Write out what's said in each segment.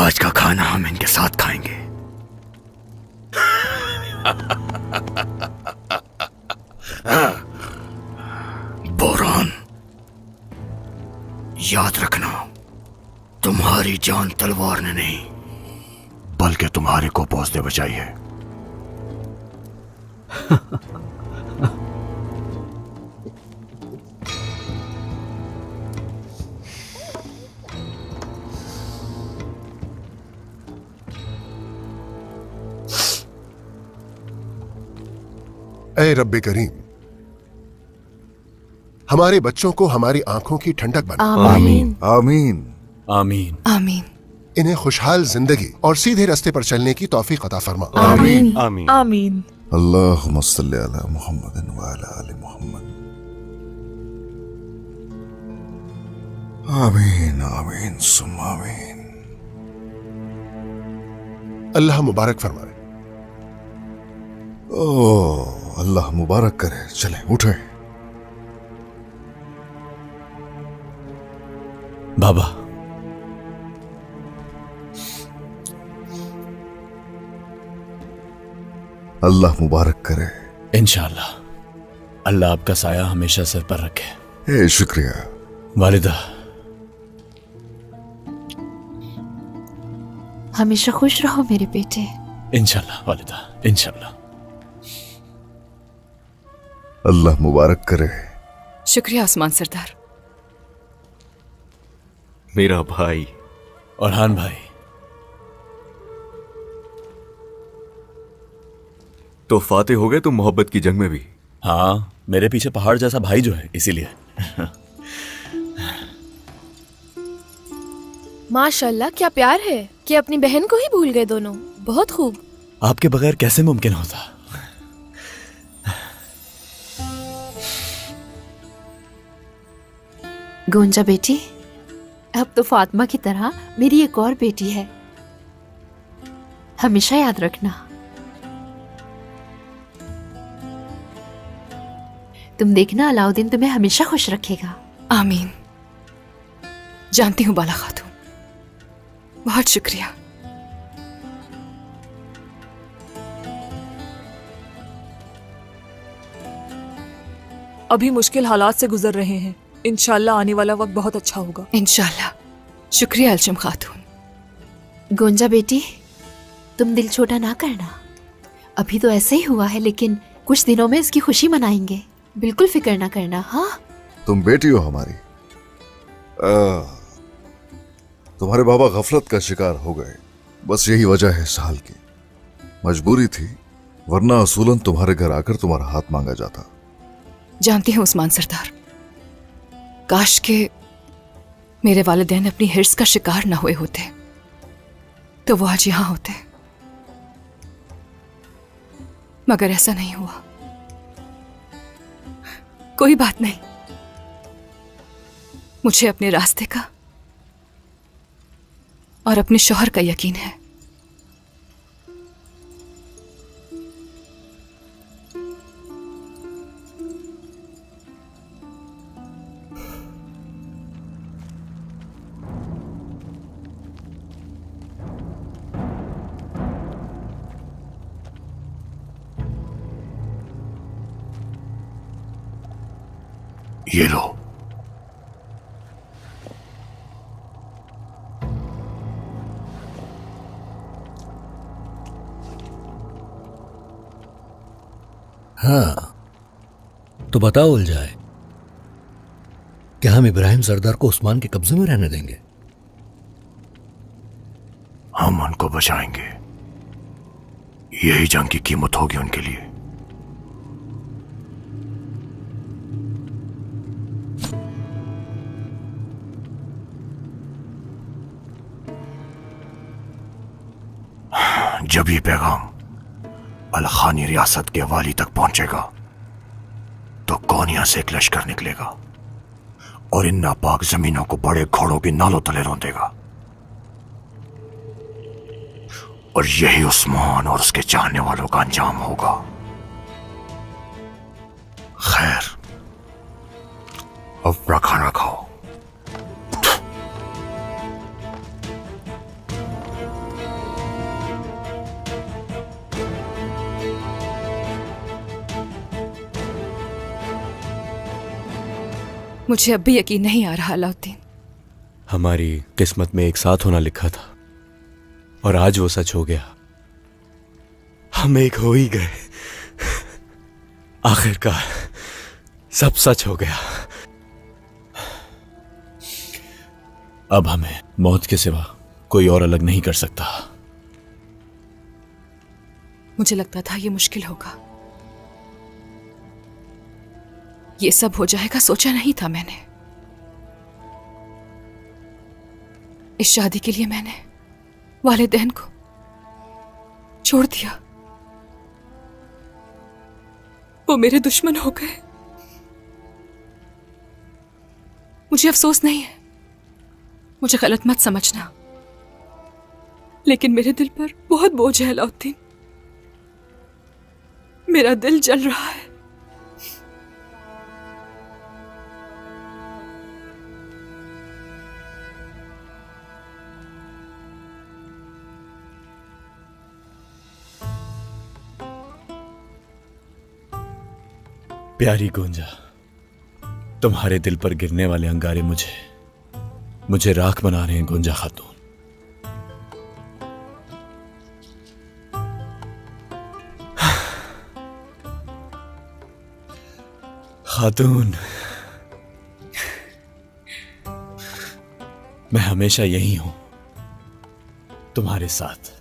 आज का खाना हम इनके साथ खाएंगे। बोरान, याद रखना, तुम्हारी जान तलवार ने नहीं बल्कि तुम्हारे कोपोस ने बचाई है। ऐ रब्बे करीम, हमारे बच्चों को हमारी आंखों की ठंडक बना। आमीन आमीन आमीन आमीन। इन्हें खुशहाल जिंदगी और सीधे रास्ते पर चलने की तौफीक अता फरमा। आमीन आमीन आमीन। अल्लाहुम्मा सल्ली अला मुहम्मदिन व अला आलि मुहम्मद। आमीन आमीन सुम्मा आमीन। अल्लाह मुबारक फरमाए। ओ अल्लाह मुबारक करे। चले उठे। बाबा, अल्लाह मुबारक करे। इंशाअल्लाह अल्लाह आपका साया हमेशा सिर पर रखे। ए शुक्रिया। वालिदा, हमेशा खुश रहो मेरे बेटे। इंशाअल्लाह वालिदा, इंशाअल्लाह। अल्लाह मुबारक करे। शुक्रिया आसमान सरदार। मेरा भाई औरहान भाई, तो फातेह हो गए तुम मोहब्बत की जंग में भी। हाँ, मेरे पीछे पहाड़ जैसा भाई जो है, इसीलिए। माशाल्लाह, क्या प्यार है कि अपनी बहन को ही भूल गए दोनों। बहुत खूब। आपके बगैर कैसे मुमकिन होता। गोंजा बेटी, अब तो फातिमा की तरह मेरी एक और बेटी है। हमेशा याद रखना। तुम देखना, अलाउद्दीन तुम्हें हमेशा खुश रखेगा। आमीन। जानती हूँ बाला खातून, बहुत शुक्रिया। अभी मुश्किल हालात से गुजर रहे हैं। इंशाल्लाह आने वाला वक्त बहुत अच्छा होगा। इंशाल्लाह। शुक्रिया अलचम खातून। गोंजा बेटी, तुम दिल छोटा ना करना। अभी तो ऐसे ही हुआ है, लेकिन कुछ दिनों में इसकी खुशी मनाएंगे। बिल्कुल फिक्र ना करना। हाँ, तुम बेटी हो हमारी। तुम्हारे बाबा गफलत का शिकार हो गए, बस यही वजह है इस हाल की। मजबूरी थी, वरना असूलन तुम्हारे घर आकर तुम्हारा हाथ मांगा जाता। जानती हूँ उस्मान सरदार, काश के मेरे वालिदैन अपनी हिर्स का शिकार न हुए होते तो वो आज यहां होते, मगर ऐसा नहीं हुआ। कोई बात नहीं, मुझे अपने रास्ते का और अपने शौहर का यकीन है। ये लो। हाँ, तो बताओ उलझाए, क्या हम इब्राहिम सरदार को उस्मान के कब्जे में रहने देंगे? हम उनको बचाएंगे, यही जंग की कीमत होगी उनके लिए। जब ये पैगाम अलखानी रियासत के वाली तक पहुंचेगा तो कोनिया से एक लश्कर निकलेगा और इन नापाक जमीनों को बड़े घोड़ों की नालों तले रौंदेगा। और यही उस्मान और उसके चाहने वालों का अंजाम होगा। खैर, अब अपना खाना खाओ। मुझे अब भी यकीन नहीं आ रहा अलाउद्दीन। हमारी किस्मत में एक साथ होना लिखा था और आज वो सच हो गया। हम एक हो ही गए। आखिरकार सब सच हो गया। अब हमें मौत के सिवा कोई और अलग नहीं कर सकता। मुझे लगता था ये मुश्किल होगा, ये सब हो जाएगा सोचा नहीं था मैंने। इस शादी के लिए मैंने वालिदैन को छोड़ दिया, वो मेरे दुश्मन हो गए। मुझे अफसोस नहीं है, मुझे गलत मत समझना, लेकिन मेरे दिल पर बहुत बोझ है अलाउद्दीन। मेरा दिल जल रहा है। प्यारी गुंजा, तुम्हारे दिल पर गिरने वाले अंगारे मुझे राख बना रहे हैं गुंजा खातून। खातून, मैं हमेशा यही हूं तुम्हारे साथ।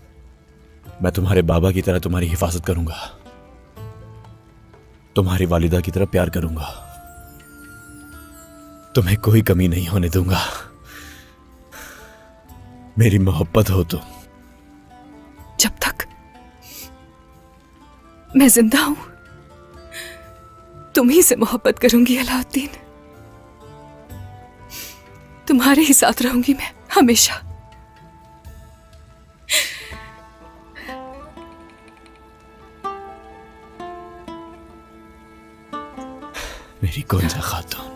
मैं तुम्हारे बाबा की तरह तुम्हारी हिफाजत करूंगा, तुम्हारी वालिदा की तरह प्यार करूंगा, तुम्हें कोई कमी नहीं होने दूंगा। मेरी मोहब्बत हो तो। जब तक मैं जिंदा हूं तुम ही से मोहब्बत करूंगी अलाउद्दीन। तुम्हारे ही साथ रहूंगी मैं हमेशा। मेरी गुंजा खातून।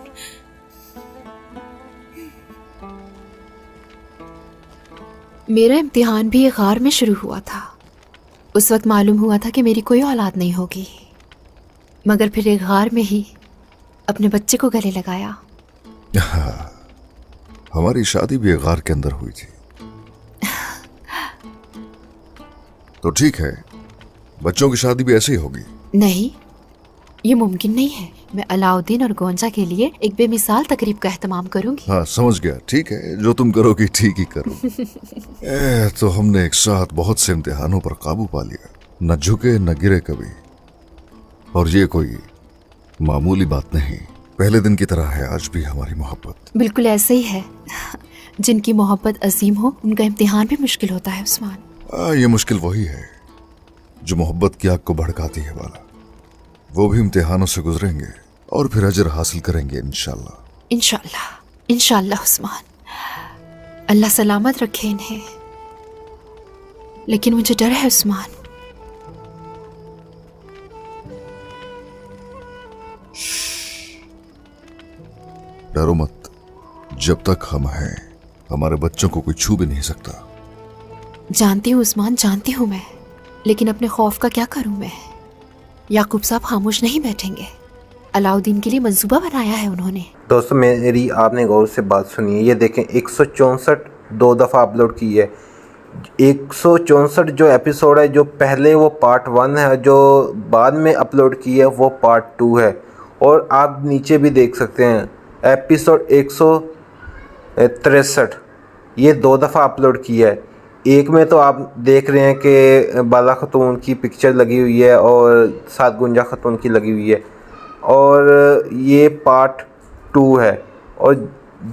मेरा इम्तिहान भी एक गार में शुरू हुआ था। उस वक्त मालूम हुआ था कि मेरी कोई औलाद नहीं होगी, मगर फिर एक गार में ही अपने बच्चे को गले लगाया। हाँ, हमारी शादी भी एक गार के अंदर हुई थी। तो ठीक है, बच्चों की शादी भी ऐसे ही होगी। नहीं, ये मुमकिन नहीं है। मैं अलाउद्दीन और गोंजा के लिए एक बेमिसाल तकरीब का एहतमाम करूंगी। हाँ समझ गया, ठीक है, जो तुम करोगी ठीक ही करो। तो हमने एक साथ बहुत से इम्तिहानों पर काबू पा लिया, न झुके न गिरे कभी। और ये कोई मामूली बात नहीं, पहले दिन की तरह है आज भी हमारी मोहब्बत। बिल्कुल ऐसे ही है। जिनकी मोहब्बत अजीम हो उनका इम्तिहान भी मुश्किल होता है उस्मान। ये मुश्किल वही है जो मोहब्बत की आग को भड़काती है वाला। वो भी इम्तिहानों से गुजरेंगे और फिर अजर हासिल करेंगे इंशाल्लाह। इंशाल्लाह, इंशाल्लाह उस्मान, अल्लाह सलामत रखे इन्हें। लेकिन मुझे डर है उस्मान। डरो मत, जब तक हम हैं हमारे बच्चों को कोई छू भी नहीं सकता। जानती हूँ उस्मान, जानती हूँ मैं, लेकिन अपने खौफ का क्या करूँ मैं। याकूब साहब खामोश नहीं बैठेंगे। अलाउद्दीन के लिए मंसूबा बनाया है उन्होंने। दोस्तों मेरी आपने गौर से बात सुनी है। ये देखें 164 2 दफ़ा अपलोड की है। 164 जो एपिसोड है, जो पहले वो पार्ट 1 है, जो बाद में अपलोड की है वो पार्ट 2 है। और आप नीचे भी देख सकते हैं एपिसोड 163 ये 2 दफ़ा अपलोड की है। एक में तो आप देख रहे हैं कि बाला खतून की पिक्चर लगी हुई है और साथ गुंजा खतून की लगी हुई है, और ये पार्ट 2 है। और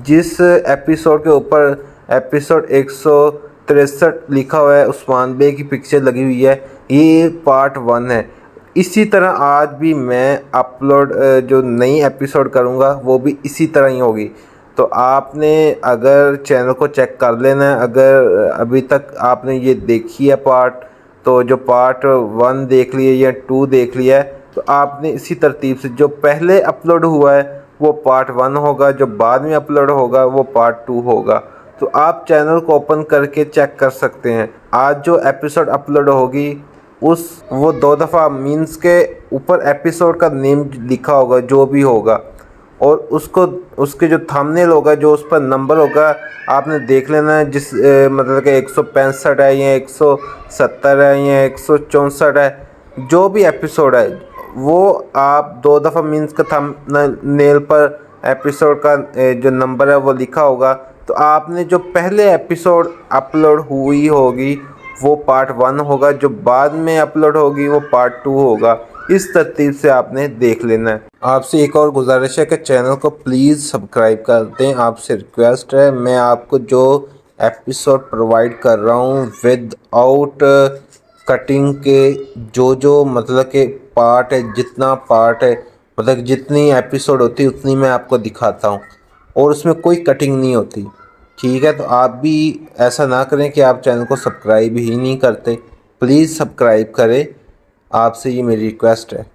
जिस एपिसोड के ऊपर एपिसोड 163 लिखा हुआ है उस्मान बे की पिक्चर लगी हुई है, ये पार्ट 1 है। इसी तरह आज भी मैं अपलोड जो नई एपिसोड करूँगा वो भी इसी तरह ही होगी। तो आपने अगर चैनल को चेक कर लेना है, अगर अभी तक आपने ये देखी है पार्ट, तो जो पार्ट 1 देख लिया या 2 देख लिया है, तो आपने इसी तरतीब से जो पहले अपलोड हुआ है वो पार्ट 1 होगा, जो बाद में अपलोड होगा वो पार्ट 2 होगा। तो आप चैनल को ओपन करके चेक कर सकते हैं। आज जो एपिसोड अपलोड होगी वो 2 दफ़ा मीन्स के ऊपर एपिसोड का नेम लिखा होगा, जो भी होगा और उसके जो थंबनेल होगा, जो उस पर नंबर होगा, आपने देख लेना है जिस मतलब कि 165 है या 170 है या 164 है, जो भी एपिसोड है वो आप 2 दफ़ा मीन्स का थंबनेल पर एपिसोड का जो नंबर है वो लिखा होगा। तो आपने जो पहले एपिसोड अपलोड हुई होगी वो पार्ट 1 होगा, जो बाद में अपलोड होगी वो पार्ट 2 होगा। इस तरतीब से आपने देख लेना है। आपसे एक और गुजारिश है कि चैनल को प्लीज़ सब्सक्राइब कर दें, आपसे रिक्वेस्ट है। मैं आपको जो एपिसोड प्रोवाइड कर रहा हूँ विदाउट कटिंग के, जो मतलब के पार्ट है, जितना पार्ट है, मतलब जितनी एपिसोड होती है उतनी मैं आपको दिखाता हूँ और उसमें कोई कटिंग नहीं होती। ठीक है, तो आप भी ऐसा ना करें कि आप चैनल को सब्सक्राइब ही नहीं करते। प्लीज़ सब्सक्राइब करें, आपसे ये मेरी रिक्वेस्ट है।